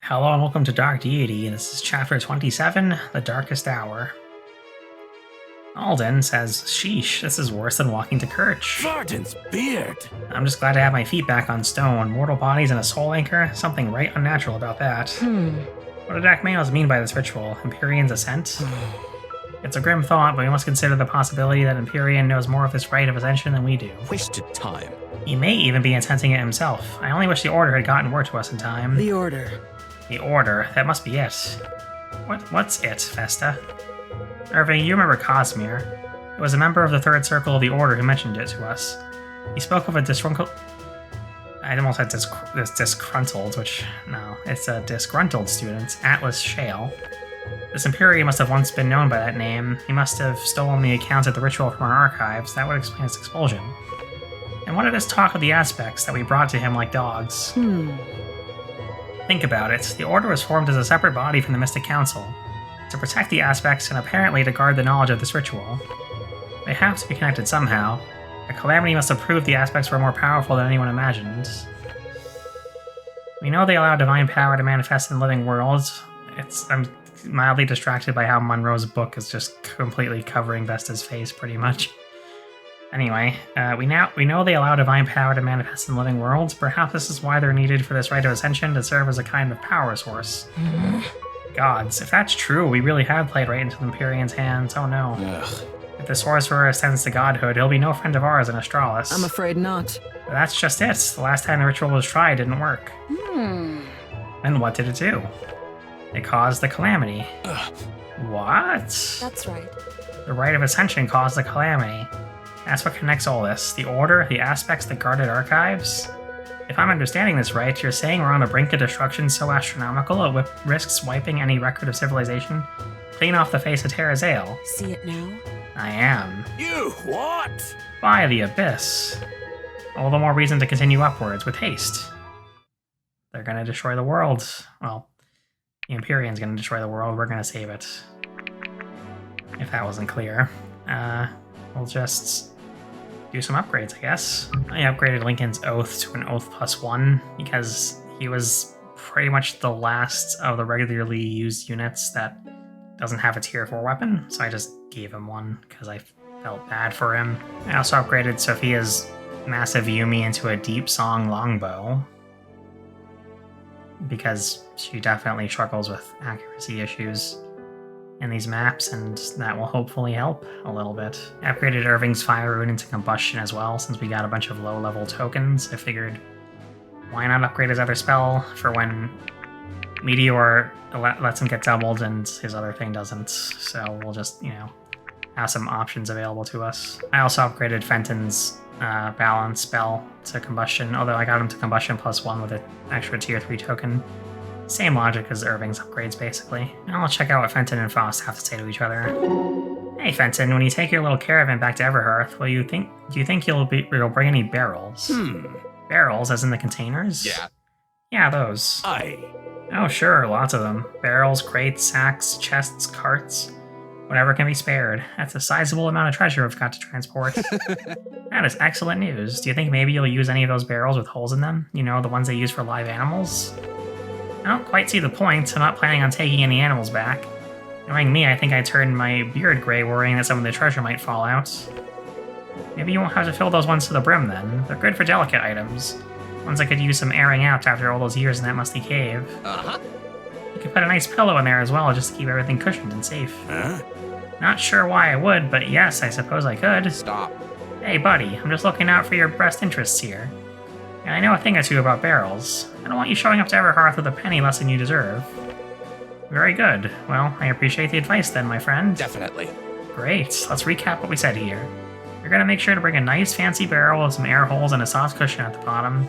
Hello and welcome to Dark Deity, and this is Chapter 27, The Darkest Hour. Alden says, sheesh, this is worse than walking to Kirch. Varden's beard! I'm just glad to have my feet back on stone. Mortal bodies and a soul anchor? Something right unnatural about that. What did Akmanos mean by this ritual? Empyrean's ascent? It's a grim thought, but we must consider the possibility that Empyrean knows more of this rite of ascension than we do. Wasted time. He may even be attempting it himself. I only wish the Order had gotten word to us in time. The Order. The Order, that must be it. What's it, Vesta? Irving, you remember Cosmere. It was a member of the Third Circle of the Order who mentioned it to us. He spoke of a disgruntled... I almost said disgruntled, which... no, it's a disgruntled student, Atlas Shale. This Empyrean must have once been known by that name. He must have stolen the accounts of the ritual from our archives. That would explain its expulsion. And what of this talk of the aspects that we brought to him like dogs? Think about it. The Order was formed as a separate body from the Mystic Council, to protect the aspects and apparently to guard the knowledge of this ritual. They have to be connected somehow. The Calamity must have proved the aspects were more powerful than anyone imagined. We know they allow divine power to manifest in living worlds. I'm mildly distracted by how Monroe's book is just completely covering Vesta's face, pretty much. Anyway, we know they allow divine power to manifest in living worlds. Perhaps this is why they're needed for this rite of ascension, to serve as a kind of power source. Gods, if that's true, we really have played right into the Empyrean's hands. Oh no. Ugh. If the sorcerer ascends to godhood, he'll be no friend of ours in Astralis. I'm afraid not. But that's just it. The last time the ritual was tried didn't work. And what did it do? It caused the Calamity. What? That's right. The rite of ascension caused the Calamity. That's what connects all this. The Order, the aspects that guarded archives. If I'm understanding this right, you're saying we're on the brink of destruction so astronomical it risks wiping any record of civilization clean off the face of Terrazale. See it now? I am. You what? By the abyss. All the more reason to continue upwards with haste. They're gonna destroy the world. Well, the Empyrean's gonna destroy the world, we're gonna save it. If that wasn't clear. We'll just do some upgrades, I guess. I upgraded Lincoln's Oath to an Oath +1 because he was pretty much the last of the regularly used units that doesn't have a tier 4 weapon, so I just gave him one because I felt bad for him. I also upgraded Sophia's Massive Yumi into a Deep Song Longbow because she definitely struggles with accuracy issues in these maps, and that will hopefully help a little bit. I upgraded Irving's Fire Rune into Combustion as well, since we got a bunch of low-level tokens. I figured, why not upgrade his other spell for when Meteor lets him get doubled and his other thing doesn't. So we'll just, have some options available to us. I also upgraded Fenton's Balance spell to Combustion, although I got him to Combustion +1 with an extra tier 3 token. Same logic as Irving's upgrades, basically. Now let's check out what Fenton and Faust have to say to each other. Hey Fenton, when you take your little caravan back to Everhearth, do you think you'll bring any barrels? Barrels, as in the containers? Yeah. Yeah, those. Aye. Oh sure, lots of them. Barrels, crates, sacks, chests, carts. Whatever can be spared. That's a sizable amount of treasure we've got to transport. That is excellent news. Do you think maybe you'll use any of those barrels with holes in them? You know, the ones they use for live animals? I don't quite see the point. I'm not planning on taking any animals back. Knowing me, I think I turned my beard gray worrying that some of the treasure might fall out. Maybe you won't have to fill those ones to the brim then. They're good for delicate items. Ones that could use some airing out after all those years in that musty cave. You could put a nice pillow in there as well, just to keep everything cushioned and safe. Not sure why I would, but yes, I suppose I could. Stop. Hey buddy, I'm just looking out for your best interests here. And I know a thing or two about barrels. I don't want you showing up to Everhearth with a penny less than you deserve. Very good. Well, I appreciate the advice then, my friend. Definitely. Great. Let's recap what we said here. You're going to make sure to bring a nice fancy barrel with some air holes and a soft cushion at the bottom.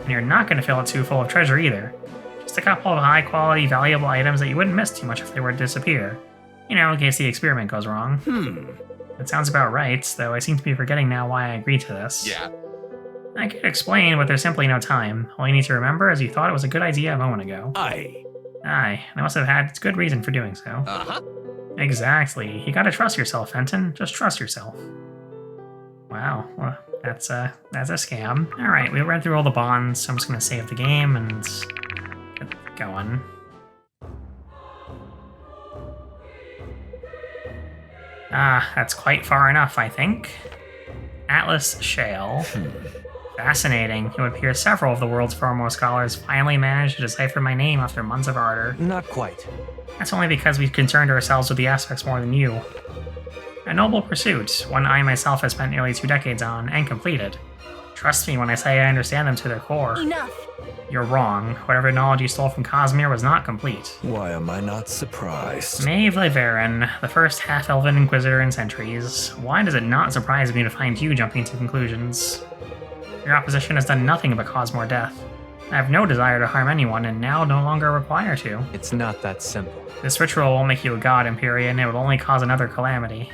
And you're not going to fill it too full of treasure either. Just a couple of high-quality, valuable items that you wouldn't miss too much if they were to disappear. In case the experiment goes wrong. That sounds about right, though I seem to be forgetting now why I agreed to this. Yeah. I could explain, but there's simply no time. All you need to remember is you thought it was a good idea a moment ago. Aye. Aye, and I must have had good reason for doing so. Exactly. You gotta trust yourself, Fenton. Just trust yourself. Wow, well, that's a scam. Alright, we read through all the bonds, so I'm just gonna save the game and going. Ah, that's quite far enough, I think. Atlas Shale. Fascinating. It would appear several of the world's foremost scholars finally managed to decipher my name after months of ardor. Not quite. That's only because we concerned ourselves with the aspects more than you. A noble pursuit, one I myself have spent nearly 2 decades on, and completed. Trust me when I say I understand them to their core. Enough! You're wrong. Whatever knowledge you stole from Cosmere was not complete. Why am I not surprised? Maeve Leverin, the first half-elven inquisitor in centuries. Why does it not surprise me to find you jumping to conclusions? Your opposition has done nothing but cause more death. I have no desire to harm anyone, and now no longer require to. It's not that simple. This ritual won't make you a god, Empyrean. It would only cause another calamity.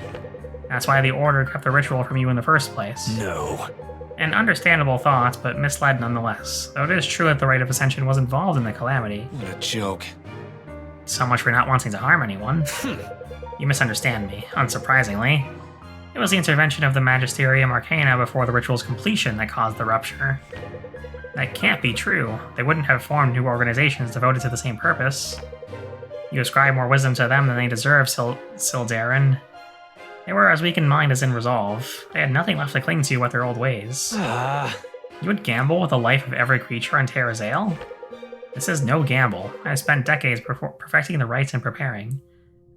That's why the Order kept the ritual from you in the first place. No. An understandable thought, but misled nonetheless. Though it is true that the Rite of Ascension was involved in the calamity. What a joke. So much for not wanting to harm anyone. You misunderstand me, unsurprisingly. It was the intervention of the Magisterium Arcana before the ritual's completion that caused the rupture. That can't be true. They wouldn't have formed new organizations devoted to the same purpose. You ascribe more wisdom to them than they deserve, Sildarin. They were as weak in mind as in resolve. They had nothing left to cling to but their old ways. You would gamble with the life of every creature on Terrazale? This is no gamble. I have spent decades perfecting the rites and preparing.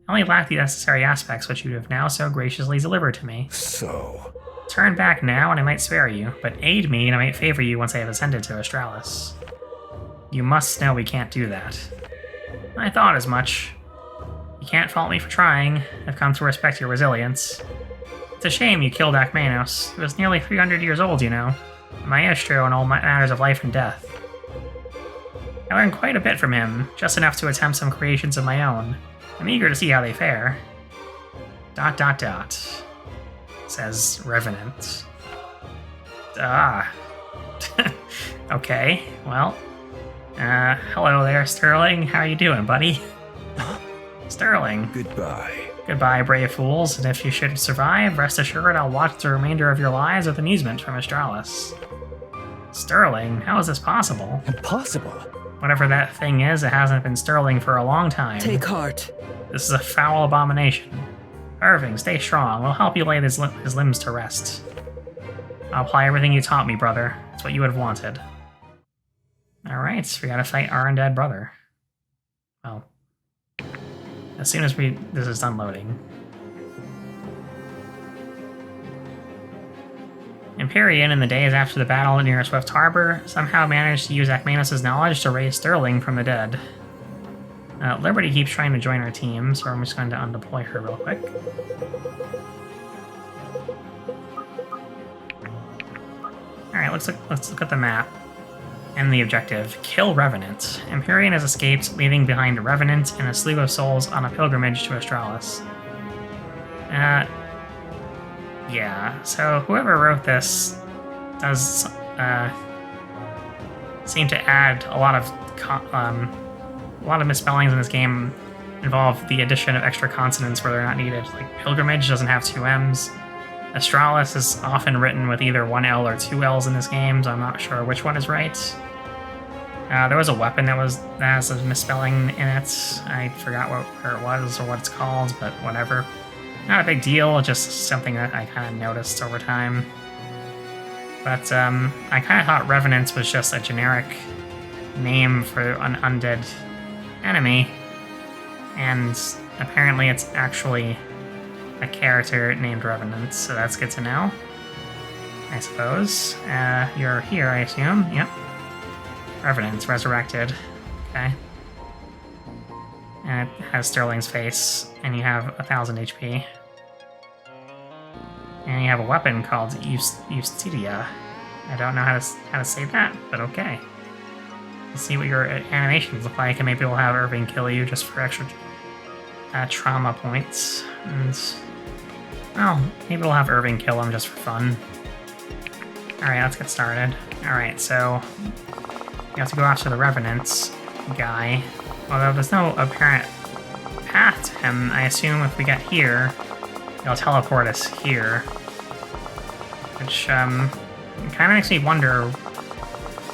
I only lack the necessary aspects which you have now so graciously delivered to me. So... Turn back now and I might spare you, but aid me and I might favor you once I have ascended to Astralis. You must know we can't do that. I thought as much. You can't fault me for trying. I've come to respect your resilience. It's a shame you killed Akmanos. He was nearly 300 years old, you know. A maestro in all matters of life and death. I learned quite a bit from him, just enough to attempt some creations of my own. I'm eager to see how they fare. ... says Revenant. Ah. Okay, well. Hello there, Sterling. How you doing, buddy? Sterling. Goodbye. Goodbye, brave fools, and if you should survive, rest assured I'll watch the remainder of your lives with amusement from Astralis. Sterling, how is this possible? Impossible. Whatever that thing is, it hasn't been Sterling for a long time. Take heart. This is a foul abomination. Irving, stay strong. We'll help you lay his limbs to rest. I'll apply everything you taught me, brother. It's what you would have wanted. Alright, we gotta fight our undead brother. Well, as soon as this is done loading. Empyrean, in the days after the battle near Swift Harbor, somehow managed to use Akmanos' knowledge to raise Sterling from the dead. Liberty keeps trying to join our team, so I'm just going to undeploy her real quick. Alright, let's look at the map. And the objective. Kill Revenant. Empyrean has escaped, leaving behind a Revenant and a slew of souls on a pilgrimage to Astralis. Yeah, so whoever wrote this does seem to add a lot of misspellings in this game involve the addition of extra consonants where they're not needed. Like pilgrimage doesn't have 2 M's. Astralis is often written with either 1 L or 2 L's in this game, so I'm not sure which one is right. There was a weapon that has a misspelling in it. I forgot where it was or what it's called, but whatever. Not a big deal, just something that I kind of noticed over time. But I kind of thought Revenant was just a generic name for an undead enemy, and apparently it's actually a character named Revenant, so that's good to know, I suppose. You're here, I assume? Yep. Revenant's resurrected. Okay. And it has Sterling's face, and you have 1000 HP. And you have a weapon called Justitia. I don't know how to say that, but okay. Let's see what your animations look like, and maybe we'll have Irving kill you just for extra trauma points. And, well, maybe we'll have Irving kill him just for fun. Alright, let's get started. Alright, so you have to go after the Revenant guy. Although there's no apparent path to him, I assume if we get here, he'll teleport us here. Which, kind of makes me wonder,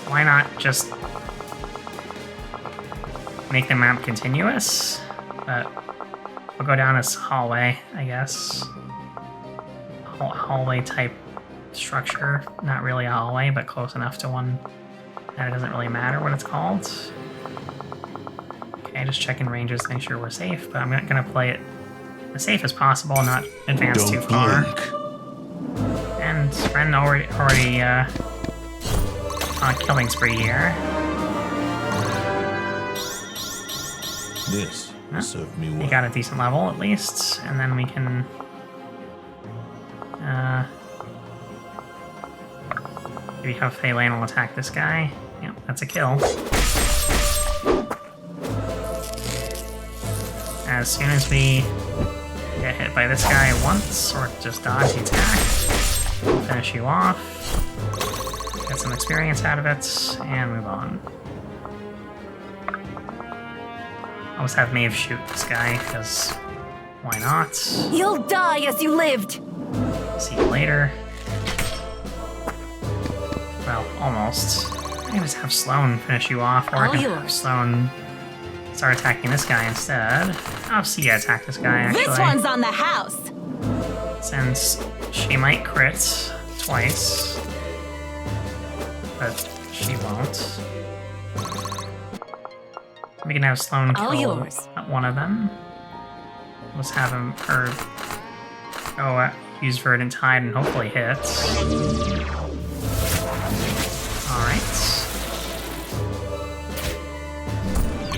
why not just make the map continuous, but we'll go down this hallway, I guess. Hallway type structure. Not really a hallway, but close enough to one that it doesn't really matter what it's called. Okay, just checking ranges to make sure we're safe, but I'm not gonna play it as safe as possible, not advance too far. And Ren already on a killing spree here. This will serve me We well. got a decent level at least, and then we can maybe have Phelan will attack this guy. Yep, that's a kill. As soon as we get hit by this guy once, or just dodge the attack, we'll finish you off, get some experience out of it, and move on. I'll just have Maeve shoot this guy, because why not? You'll die as you lived! See you later. Well, almost. I can just have Sloan finish you off, or I All can have yours. Sloan start attacking this guy instead. I'll see you attack this guy, actually. This one's on the house! Since she might crit twice, but she won't. We can have Sloan All kill yours. one of them. Let's have her go use Verdant Tide and hopefully hit. Alright.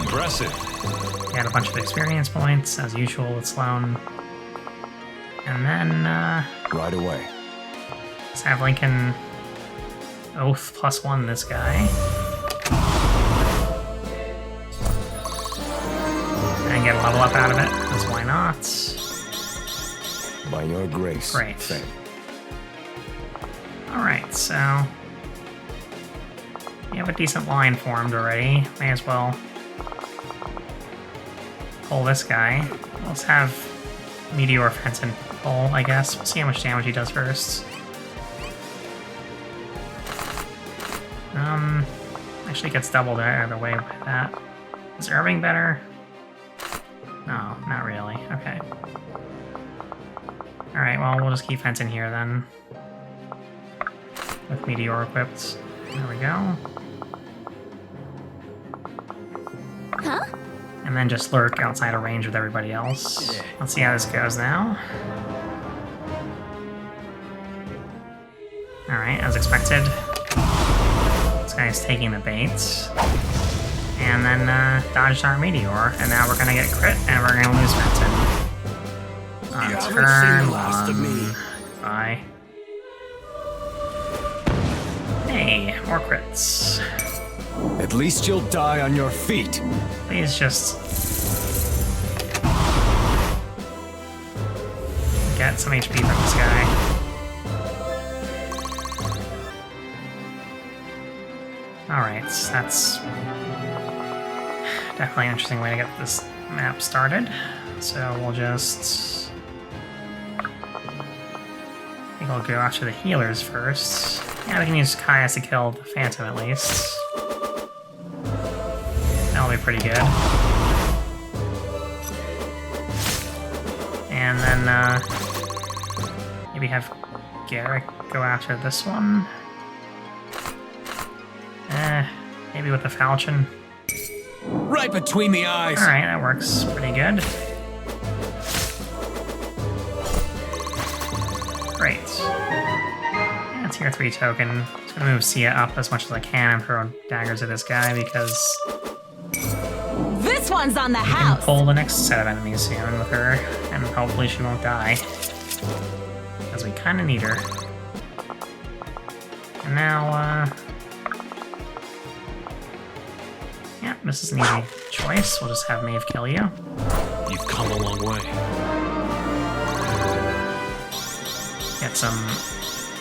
Impressive. Got a bunch of experience points, as usual with Sloan. And then, Right away. let's have Lincoln Oath +1 this guy. And get a level up out of it, because why not? By your grace. Great. Faye. Alright, so... we have a decent line formed already. May as well pull this guy. Let's have Meteor Fenton pull, I guess. We'll see how much damage he does first. Actually gets doubled either way by that. Is Irving better? No, not really. Okay. Alright, well, we'll just keep Fenton here then. With Meteor equipped. There we go. Huh? And then just lurk outside of range with everybody else. Let's see how this goes now. Alright, as expected. This guy's taking the bait. And then dodged our meteor. And now we're gonna get crit and we're gonna lose Fenton. On You haven't turn seen the last of me. Bye. Hey, more crits. At least you'll die on your feet. Please just get some HP from this guy. Alright, that's definitely an interesting way to get this map started. So we'll just... I think I'll go after the healers first. Yeah, we can use Kaias to kill the Phantom at least. That'll be pretty good. And then, maybe have Garrick go after this one. Maybe with the Falchion. Right between the eyes. Alright, that works pretty good. Great. Yeah, tier 3 token. Just gonna move Sia up as much as I can and throw daggers at this guy because This one's on the we can house! pull the next set of enemies soon with her, and hopefully she won't die. Because we kinda need her. And now, yeah, this is an easy choice. We'll just have Maeve kill you. You've come a long way. Get some...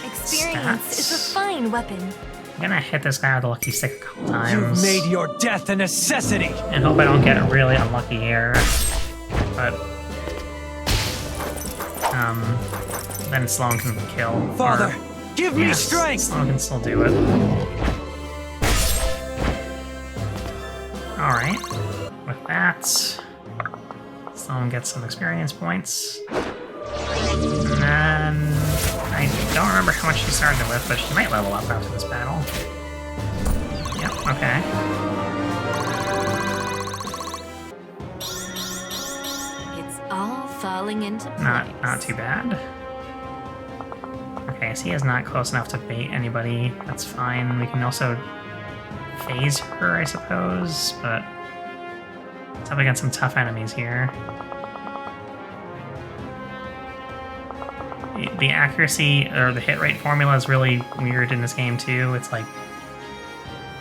Experience is a stats. fine weapon. I'm gonna hit this guy with a lucky stick a couple You've times. made your death a necessity! And hope I don't get really unlucky here. But... then Sloan can kill. Father, or- give me yes, strength! Sloan can still do it. Alright. with that. Someone gets some experience points. And then I don't remember how much she started with, but she might level up after this battle. Yep, okay. It's all falling into place. Not too bad. Okay, so he is not close enough to bait anybody. That's fine. We can also phase her, I suppose, but it's up against some tough enemies here. The accuracy or the hit rate formula is really weird in this game too. It's like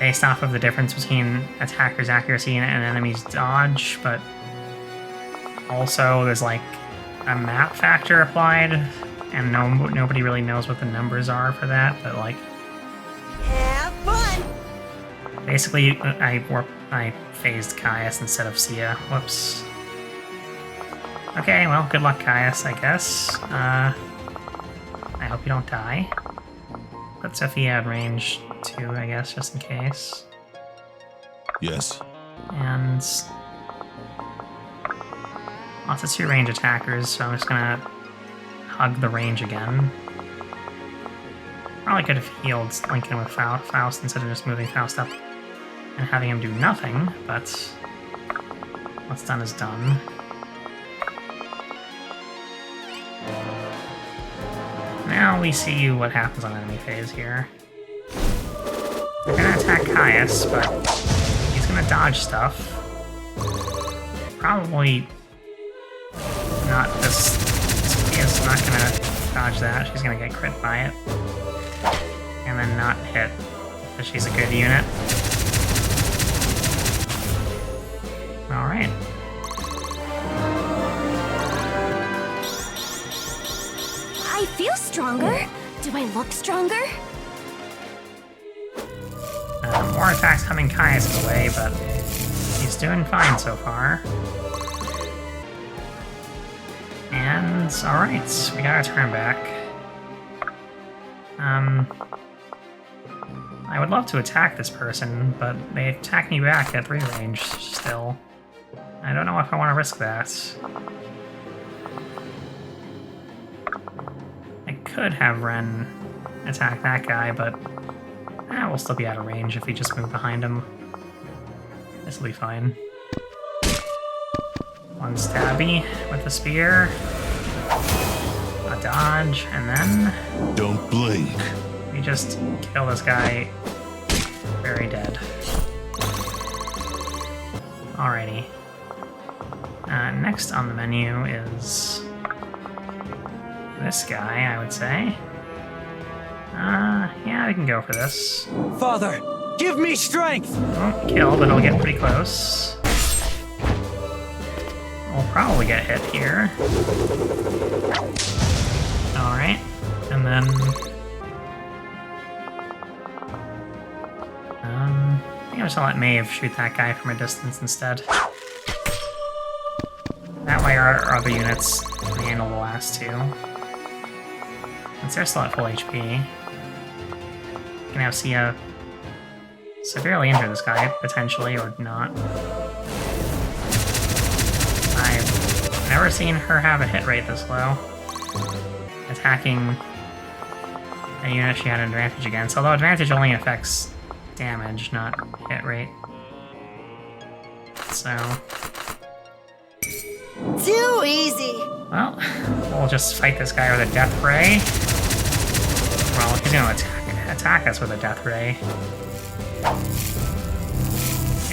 based off of the difference between attacker's accuracy and an enemy's dodge, but also there's like a map factor applied, and nobody really knows what the numbers are for that. But like, Have fun! basically, I phased Caius instead of Sia. Whoops. Okay, well, good luck, Caius, I guess. I hope you don't die. Put Sophia at range 2, I guess, just in case. Yes. And lots of 2 range attackers, so I'm just gonna hug the range again. Probably could have healed Lincoln with Faust instead of just moving Faust up and having him do nothing, but what's done is done. Now we see what happens on enemy phase here. They're gonna attack Caius, but he's gonna dodge stuff. Probably not this. Sophia's not gonna dodge that. She's gonna get crit by it. And then not hit, because she's a good unit. Alright. I feel stronger. Do I look stronger? More attacks coming Caius' way, but he's doing fine so far. And, alright, we got our turn back. I would love to attack this person, but they attack me back at 3 range still. I don't know if I want to risk that. I could have Ren attack that guy, but we'll still be out of range if we just move behind him. This will be fine. One stabby with the spear. A dodge, and then Don't blink. we just kill this guy. Very dead. Alrighty. Next on the menu is this guy, I would say. Yeah, we can go for this. Father, give me strength! Won't kill, but it'll get pretty close. We'll probably get hit here. Alright, and then... I think I'm just gonna let Maeve shoot that guy from a distance instead. That way our other units can handle the last 2. Since they're still at full HP, we can have Sia severely injure this guy, potentially, or not. I've never seen her have a hit rate this low. Attacking a unit she had an advantage against, although advantage only affects damage, not hit rate. So... Too easy. well, we'll just fight this guy with a death ray. Well, he's gonna attack us with a death ray.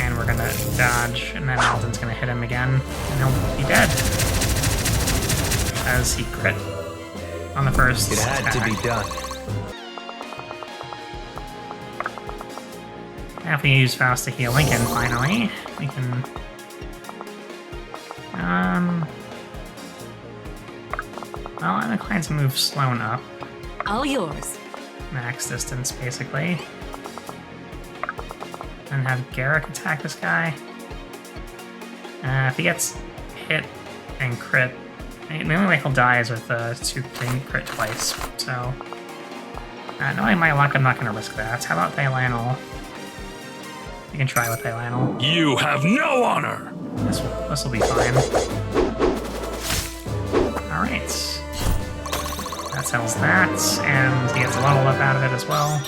And we're gonna dodge, and then Alden's gonna hit him again, and he'll be dead. As he crit on the first It had to attack. be done. Now if we use Faust to heal Lincoln, finally, we can... well, I'm inclined to move Sloane up. All yours. Max distance, basically. And have Garrick attack this guy. If he gets hit and crit, the only way he'll die is with 2 crit twice, so... knowing my luck, I'm not going to risk that. How about Thailanol? We can try with Thailanol. You have no honor! This will be fine. Alright. That settles that, and he gets a level up out of it as well.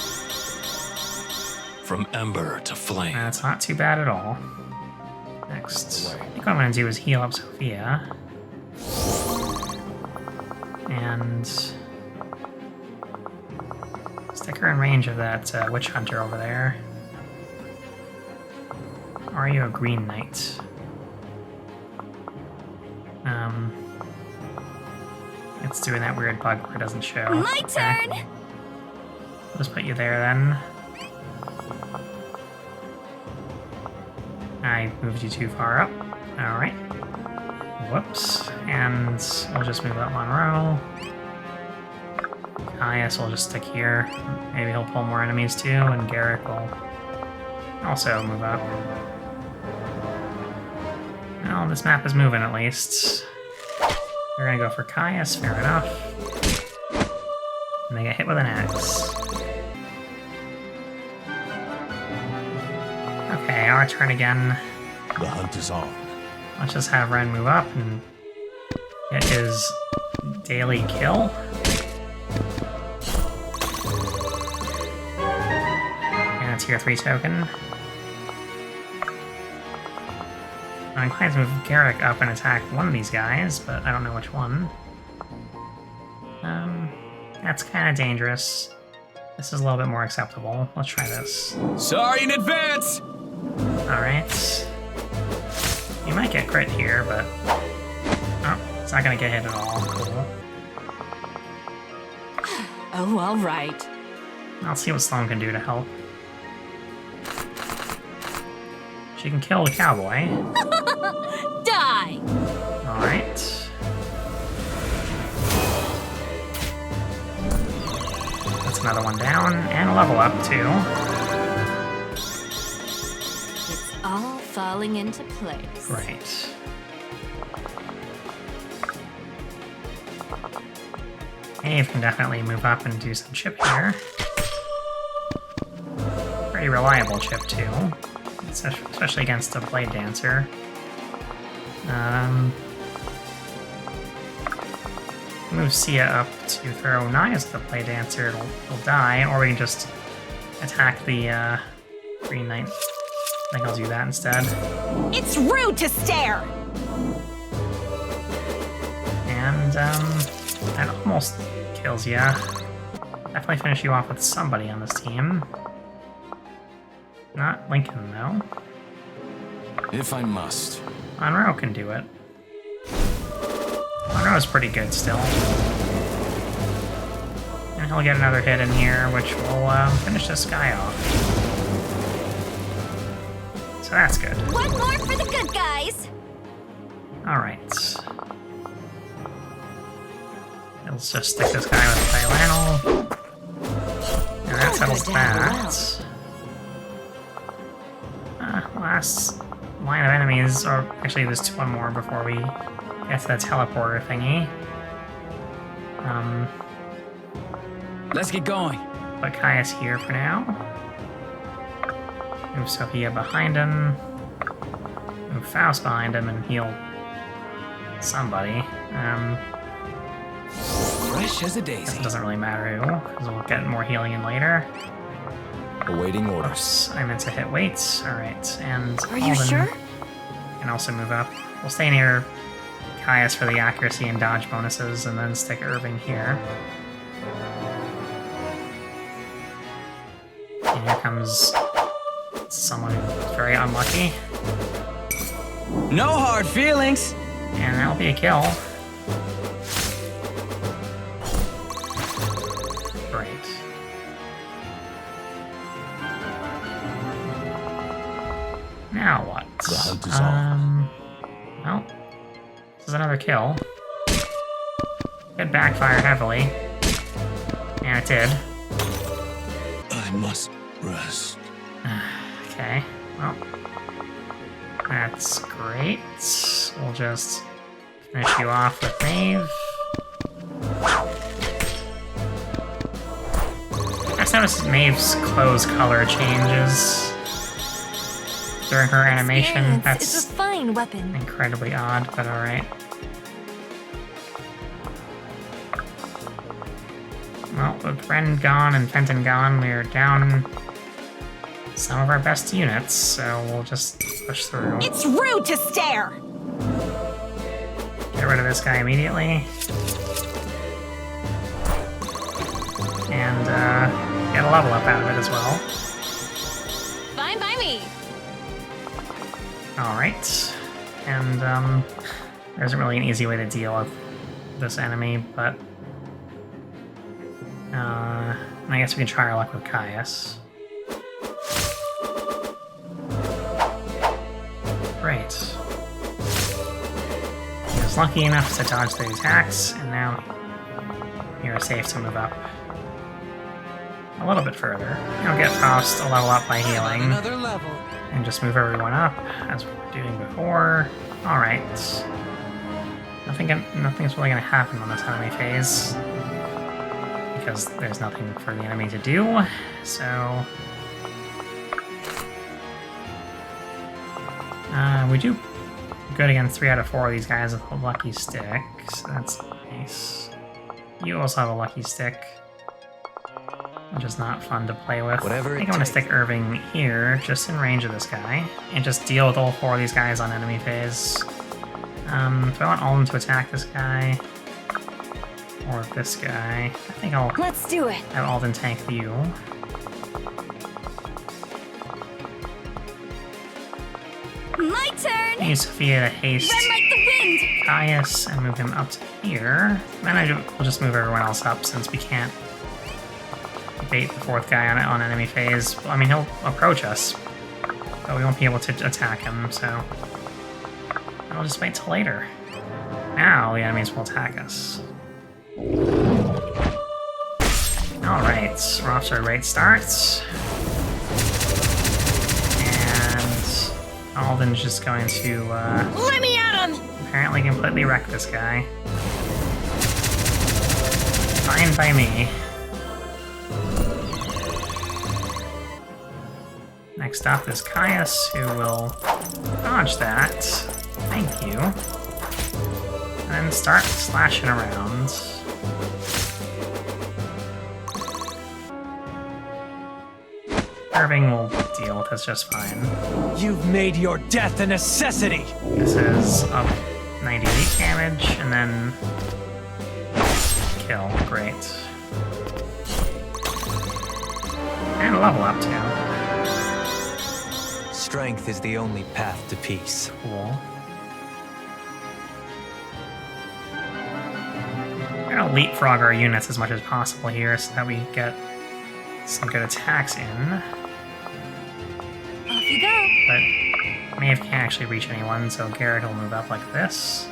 From ember to flame. That's not too bad at all. Next, I think what I'm going to do is heal up Sophia. And stick her in range of that witch hunter over there. Or are you a green knight? It's doing that weird bug where it doesn't show. My turn! I'll just put you there then. I moved you too far up. Alright. Whoops. And we'll just move up one row. Caius will just stick here. Maybe he'll pull more enemies too, and Varic will also move up. Well, this map is moving at least. We're gonna go for Caius, fair enough. And they get hit with an axe. Okay, our turn again. The hunt is on. Let's just have Ren move up and get his daily kill. And a tier 3 token. I'm inclined to move Garrick up and attack one of these guys, but I don't know which one. That's kind of dangerous. This is a little bit more acceptable. Let's try this. Sorry in advance! Alright. You might get crit here, but... Oh, it's not gonna get hit at all. Cool. Oh, all right. I'll see what Sloan can do to help. She can kill the cowboy. Die! Alright. That's another one down, and a level up, too. It's all falling into place. Great. Ave can definitely move up and do some chip here. Pretty reliable chip, too. Especially against a Blade Dancer. Move Sia up to throw knives at the Blade Dancer, it'll die, or we can just attack the Green Knight. I think I'll do that instead. It's rude to stare! And, that almost kills ya. Definitely finish you off with somebody on this team. Not Lincoln, though. If I must. Monroe can do it. Monroe's pretty good still. And he'll get another hit in here, which will finish this guy off. So that's good. One more for the good guys! Alright. Let's just stick this guy with Tylanol. And that settles that. Last line of enemies, or actually there's one more before we get to the teleporter thingy. Let's get going. Put Caius here for now. Move Sophia behind him. Move Faust behind him and heal somebody. Fresh as a It daisy. doesn't really matter who, because we'll get more healing in later. Awaiting orders. Oops, I meant to hit weights. Alright, and Are you Alden sure? can also move up. We'll stay near Caius for the accuracy and dodge bonuses, and then stick Irving here. And here comes someone who's very unlucky. No hard feelings. And that'll be a kill. Great. Now what? The hunt is on. Well, this is another kill. It backfired heavily. And it did. I must rest. Okay, well, that's great. We'll just finish you off with Maeve. I've noticed Maeve's clothes color changes during her animation. Experience That's is refining fine weapon. Incredibly odd, but alright. Well, with Ren gone and Fenton gone, we're down some of our best units, so we'll just push through. It's rude to stare! Get rid of this guy immediately. And get a level up out of it as well. Fine by me. Alright. And there isn't really an easy way to deal with this enemy, but I guess we can try our luck with Caius. Great. He was lucky enough to dodge the attacks, and now you're safe to move up a little bit further. You'll get Faust a level up by healing, Another level. and just move everyone up, as we were doing before. Alright. Nothing's really going to happen on this enemy phase, because there's nothing for the enemy to do, so... we do good against 3 out of 4 of these guys with a lucky stick, so that's nice. You also have a lucky stick, which is not fun to play with. Whatever I think it I'm going to takes. stick Irving here, just in range of this guy, and just deal with all 4 of these guys on enemy phase. Do I want all of them to attack this guy? Or this guy? I think I'll Let's do it! have Alden tank you. My turn! Use Sophia to haste Run like the wind! Caius and move him up to here. Then we'll just move everyone else up since we can't bait the 4th guy on enemy phase. I mean, he'll approach us, but we won't be able to attack him, so I'll just wait till later. Now the enemies will attack us. Alright, we're off to a great start. And Alden's just going to Let me at him! apparently completely wreck this guy. Fine by me. Next up is Caius, who will dodge that. Thank you. And then start slashing around. Irving will deal with this just fine. You've made your death a necessity. This is up 98 damage, and then kill. Great. And a level up too. Strength is the only path to peace. Cool. I'm gonna leapfrog our units as much as possible here so that we get some good attacks in. Off you go! But Maeve can't actually reach anyone, so Garrett will move up like this.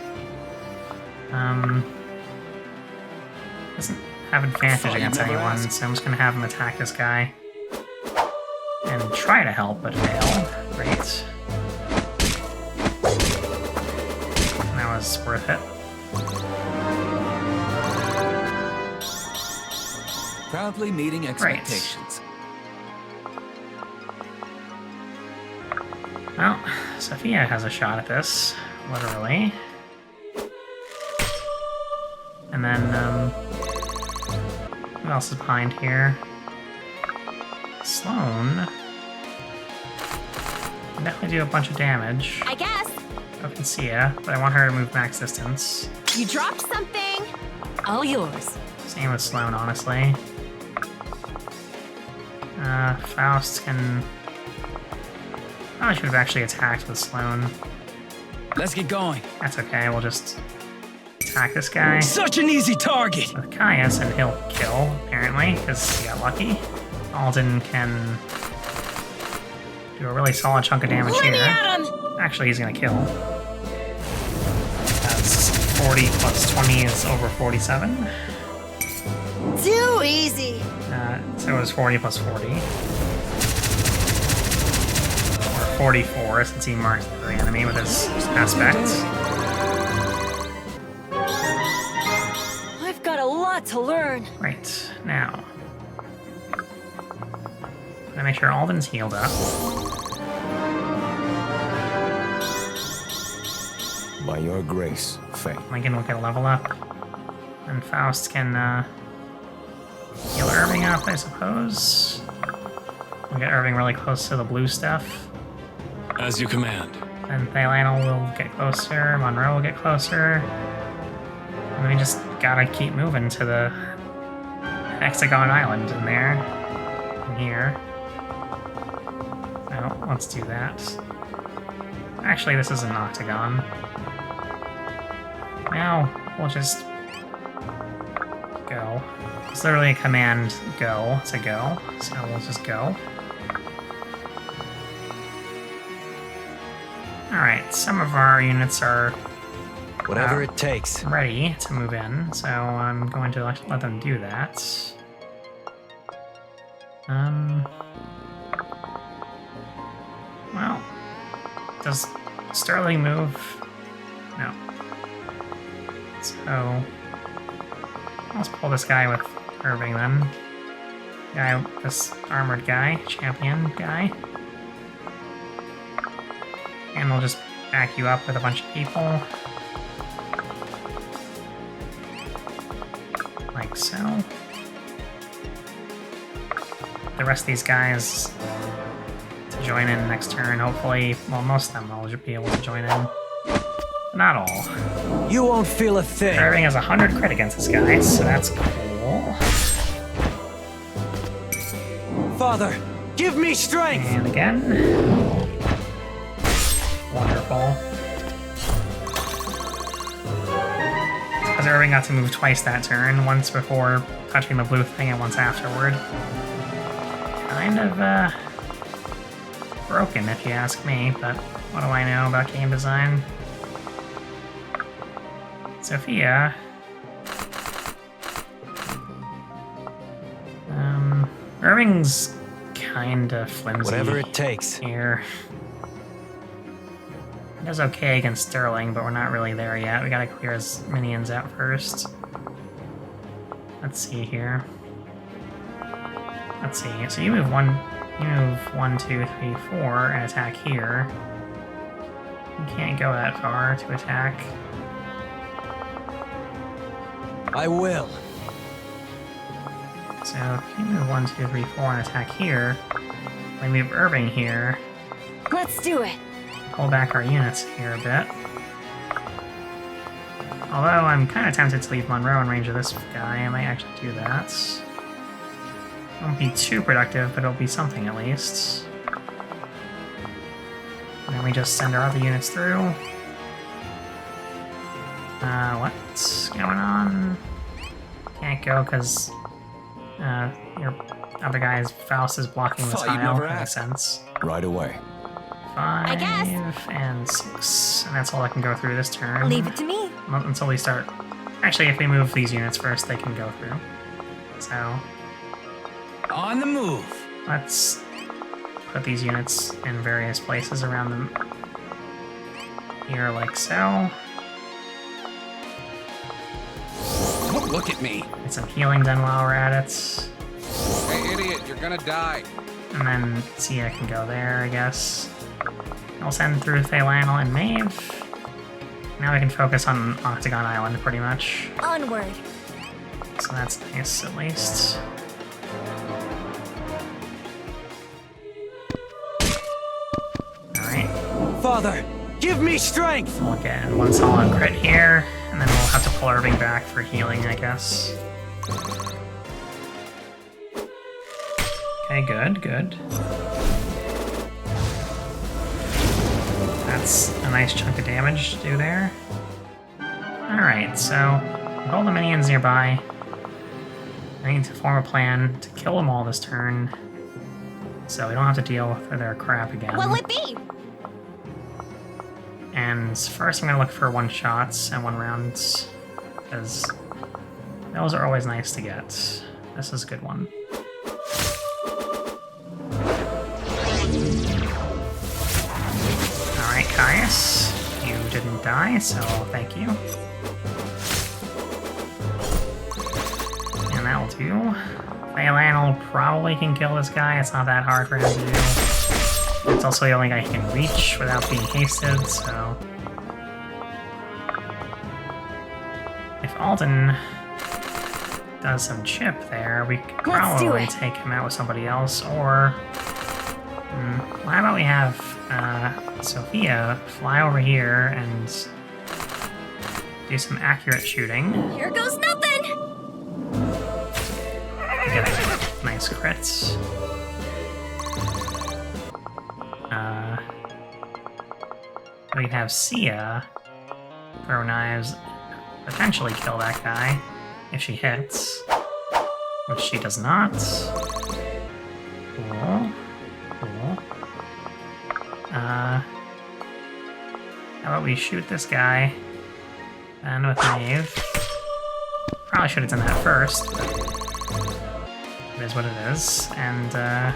Doesn't have advantage against anyone, so I'm just gonna have him attack this guy. And try to help, but fail. Great. That was worth it. Proudly meeting expectations. Well, Sophia has a shot at this, literally. And then, who else is behind here? Sloane can definitely do a bunch of damage. I guess. I can see ya, but I want her to move max distance. You dropped something! All yours. Same with Sloane, honestly. Faust can... I should have actually attacked with Sloane. Let's get going. That's okay, we'll just attack this guy Such an easy target. with Caius, and he'll kill, apparently, because he got lucky. Alden can do a really solid chunk of damage Let me here. at him! Actually, he's gonna kill. That's 40 plus 20 is over 47. Too easy! So it was 40 plus 40. Or 44, since he marked the enemy with his aspect. I've got a lot to learn. Right, now. Gotta make sure Alden's healed up. By your grace, Faye. Lincoln will get a level up. And Faust can heal Irving up, I suppose. We'll get Irving really close to the blue stuff. As you command. And Thalanel will get closer, Monroe will get closer. And we just gotta keep moving to the Hexagon Island in there. In here. So, let's do that. Actually, this is an octagon. Now, we'll just go. It's literally a command go to go, so we'll just go. Alright, some of our units are Whatever it takes. ready to move in, so I'm going to let them do that. Well, does Sterling move? No. So, let's pull this guy with Irving then. This armored guy, champion guy. And we'll just back you up with a bunch of people. Like so. The rest of these guys to join in next turn, hopefully. Well, most of them will be able to join in. But not all. You won't feel a thing. Irving has 100 crit against this guy, so that's cool. Father, give me strength! And again. Wonderful. Because Irving got to move twice that turn, once before touching the blue thing and once afterward. Kind of, broken if you ask me, but what do I know about game design? Sophia. Irving's kinda flimsy. Whatever it takes. Here. It does okay against Sterling, but we're not really there yet. We gotta clear his minions out first. Let's see here. Let's see. So you move 1, 2, 3, 4, and attack here. You can't go that far to attack. I will. So if you move 1, 2, 3, 4, and attack here, we move Irving here. Let's do it. Pull back our units here a bit. Although I'm kind of tempted to leave Monroe in range of this guy, I might actually do that. Won't be too productive, but it'll be something at least. And then we just send our other units through. What's going on? Can't go because your other guy's Faust is blocking the Thought you'd tile. never Makes ask. sense. Right away. 5 guess. and 6, and that's all I can go through this turn. Leave it to me. Well, until we start. Actually, if we move these units first, they can go through. So On the move. let's put these units in various places around them. Here, like so. Don't look at me. Get some healing done while we're at it. Hey, idiot, you're gonna die. And then Sia can go there, I guess. I'll send through Thalanel and Maeve. Now we can focus on Octagon Island, pretty much. Onward. So that's nice, at least. Alright, Father, give me strength! we'll get one solid crit here, and then we'll have to pull Irving back for healing, I guess. Okay, good, good. That's a nice chunk of damage to do there. Alright, so with all the minions nearby, I need to form a plan to kill them all this turn, so we don't have to deal with their crap again. What'll it be? And first I'm gonna look for one-shots and one-rounds, because those are always nice to get. This is a good one. Alright, Caius, you didn't die, so thank you. And that'll do. Phalanel probably can kill this guy, it's not that hard for him to do. It's also the only guy he can reach without being hasted, so Alden does some chip there, we could Let's do probably it. take him out with somebody else, or... well, how about we have Sophia fly over here and do some accurate shooting. Here goes nothing! Get a nice crits. We can have Sia throw knives, potentially kill that guy if she hits, which she does not. Cool. Cool. How about we shoot this guy, then with Knave. Probably should have done that first, but it is what it is. And I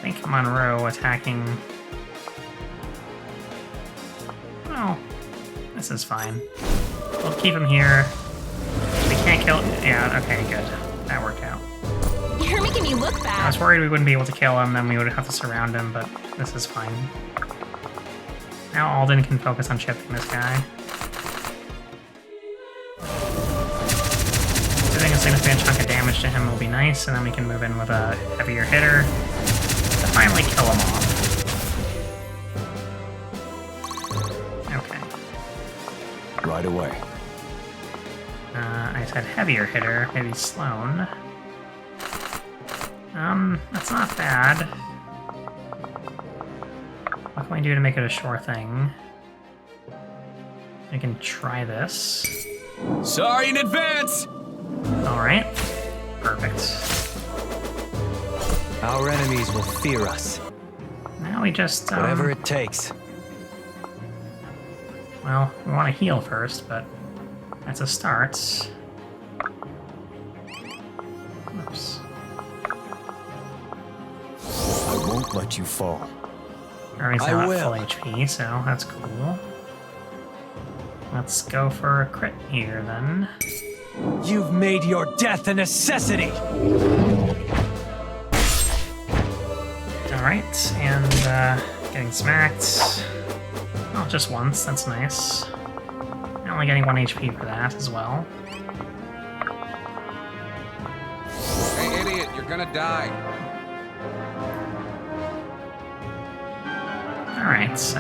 think Monroe attacking. Oh, this is fine. We'll keep him here. We can't kill. Yeah, okay, good. That worked out. You're making me look I bad. was worried we wouldn't be able to kill him, then we would have to surround him, but this is fine. Now Alden can focus on chipping this guy. Doing a significant chunk of damage to him will be nice, and then we can move in with a heavier hitter to finally kill him off. Okay. Right away. I said heavier hitter, maybe Sloan. That's not bad. What can we do to make it a sure thing? I can try this. Sorry in advance! Alright. Perfect. Our enemies will fear us. Now we just, Whatever it takes. well, we want to heal first, but that's a start. Oops. I won't let you fall. Irving's I now at will. full HP, so that's cool. Let's go for a crit here, then. You've made your death a necessity! Alright, and getting smacked. Oh, just once, that's nice. And only getting 1 HP for that as well. Hey, idiot, you're gonna die. Alright, so,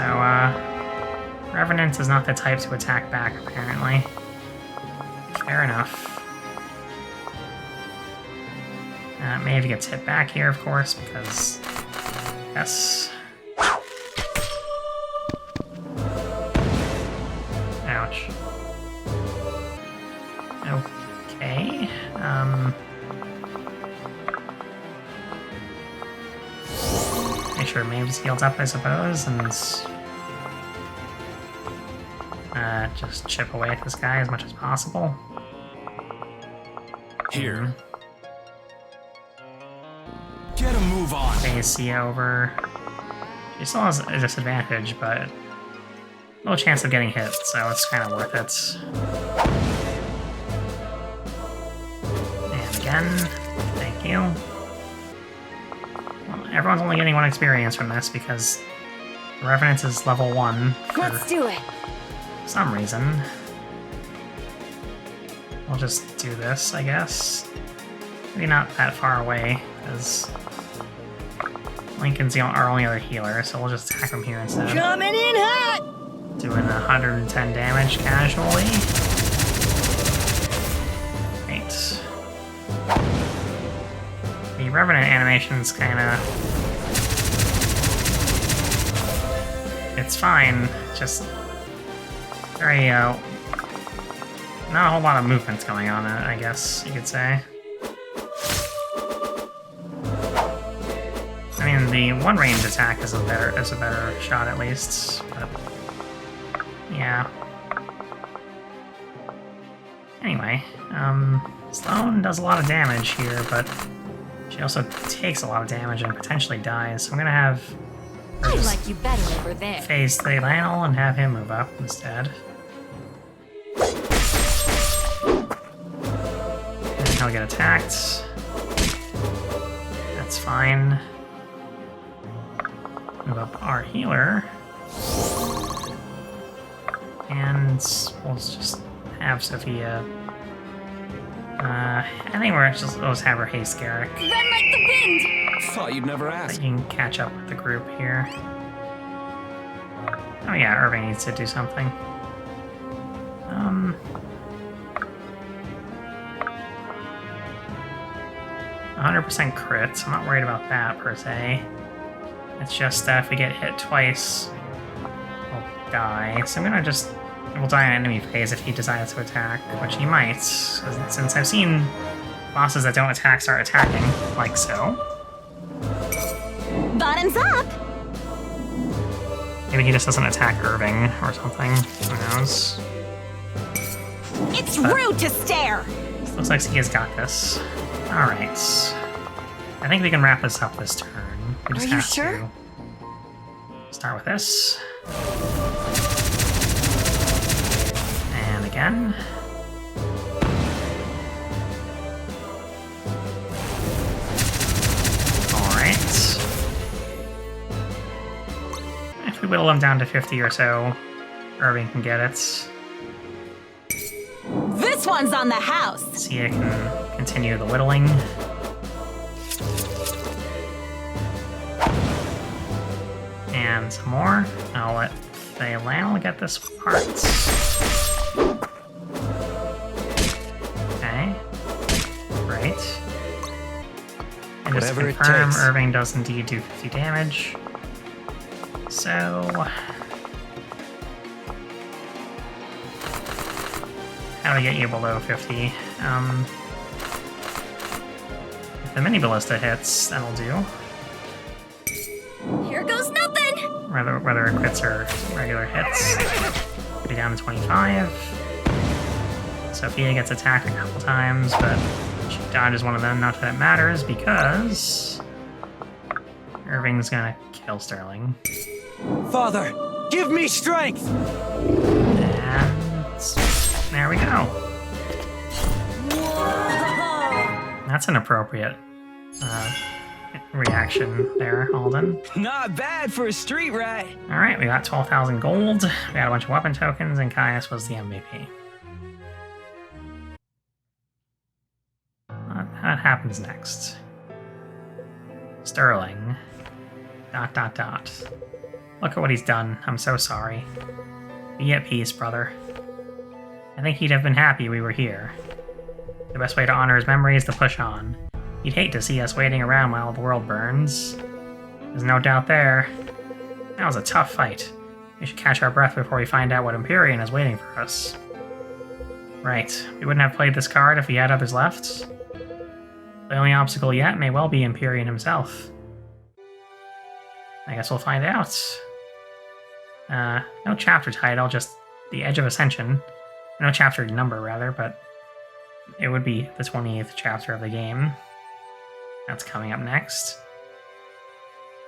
Revenant is not the type to attack back, apparently. Fair enough. Maeve gets hit back here, of course, because... Yes. Ouch. Okay. Make sure Maeve's healed up, I suppose, and just chip away at this guy as much as possible. Here. Get a move on! Phase C over. She still has a disadvantage, but no chance of getting hit, so it's kind of worth it. And again, thank you. Well, everyone's only getting 1 experience from this because the Revenant is level 1 for Let's do it. some reason. We'll just do this, I guess. Maybe not that far away, because Lincoln's our only other healer, so we'll just attack him here instead. Coming in hot! Doing 110 damage casually. Great. The Revenant animation's kinda... It's fine, just very, not a whole lot of movement going on, I guess you could say. I mean, the one range attack is a better shot at least, but yeah. Anyway, Sloan does a lot of damage here, but she also takes a lot of damage and potentially dies, so I'm gonna have her I just like you better over there. phase the Lionel and have him move up instead. And he'll get attacked. That's fine. Move up our healer. And and we'll just have Sophia. I think we'll just have her haste Garrick. Run like the wind! Thought you'd never But ask. you can catch up with the group here. Oh yeah, Irving needs to do something. 100% crit, so I'm not worried about that per se. It's just that if we get hit twice, we'll die. So I'm gonna just... We'll die in enemy phase if he decides to attack, which he might, since I've seen bosses that don't attack start attacking, like so. Bottoms up! Maybe he just doesn't attack Irving or something. Who knows? It's rude to stare! Looks like he has got this. Alright. I think we can wrap this up this turn. We just Are you have sure? to start with this. And again. Alright. If we whittle him down to 50 or so, Irving can get it. This one's on the house! Sia can continue the whittling. And some more. I'll let Thaylan get this part. Okay. Great. And just to Whatever it confirm, takes. Irving does indeed do 50 damage. So... How do we get you below 50? If the mini ballista hits, that'll do. Here goes nothing! Whether it crits or regular hits. Be down to 25. Sophia gets attacked a couple times, but she dodges one of them. Not that it matters because Irving's gonna kill Sterling. Father, give me strength! And there we go. That's an appropriate reaction there, Alden. Not bad for a street rat. Alright, we got 12,000 gold, we got a bunch of weapon tokens, and Caius was the MVP. What happens next? Sterling. ... Look at what he's done. I'm so sorry. Be at peace, brother. I think he'd have been happy we were here. The best way to honor his memory is to push on. He'd hate to see us waiting around while the world burns. There's no doubt there. That was a tough fight. We should catch our breath before we find out what Empyrean is waiting for us. Right, we wouldn't have played this card if we had others left. The only obstacle yet may well be Empyrean himself. I guess we'll find out. No chapter title, just The Edge of Ascension. No chapter number, rather, but it would be the 28th chapter of the game. That's coming up next.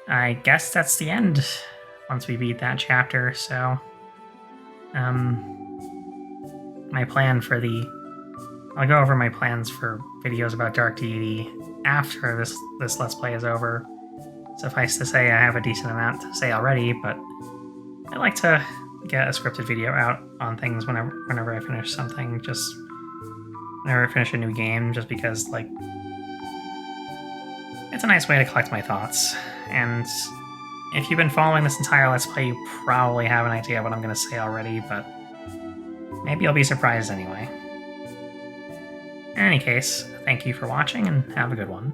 I guess that's the end once we beat that chapter, so... my plan for I'll go over my plans for videos about Dark Deity after this Let's Play is over. Suffice to say, I have a decent amount to say already, but I like to get a scripted video out on things whenever I finish something, just whenever I finish a new game, just because, like, it's a nice way to collect my thoughts. And if you've been following this entire Let's Play, you probably have an idea of what I'm going to say already, but maybe you'll be surprised anyway. In any case, thank you for watching, and have a good one.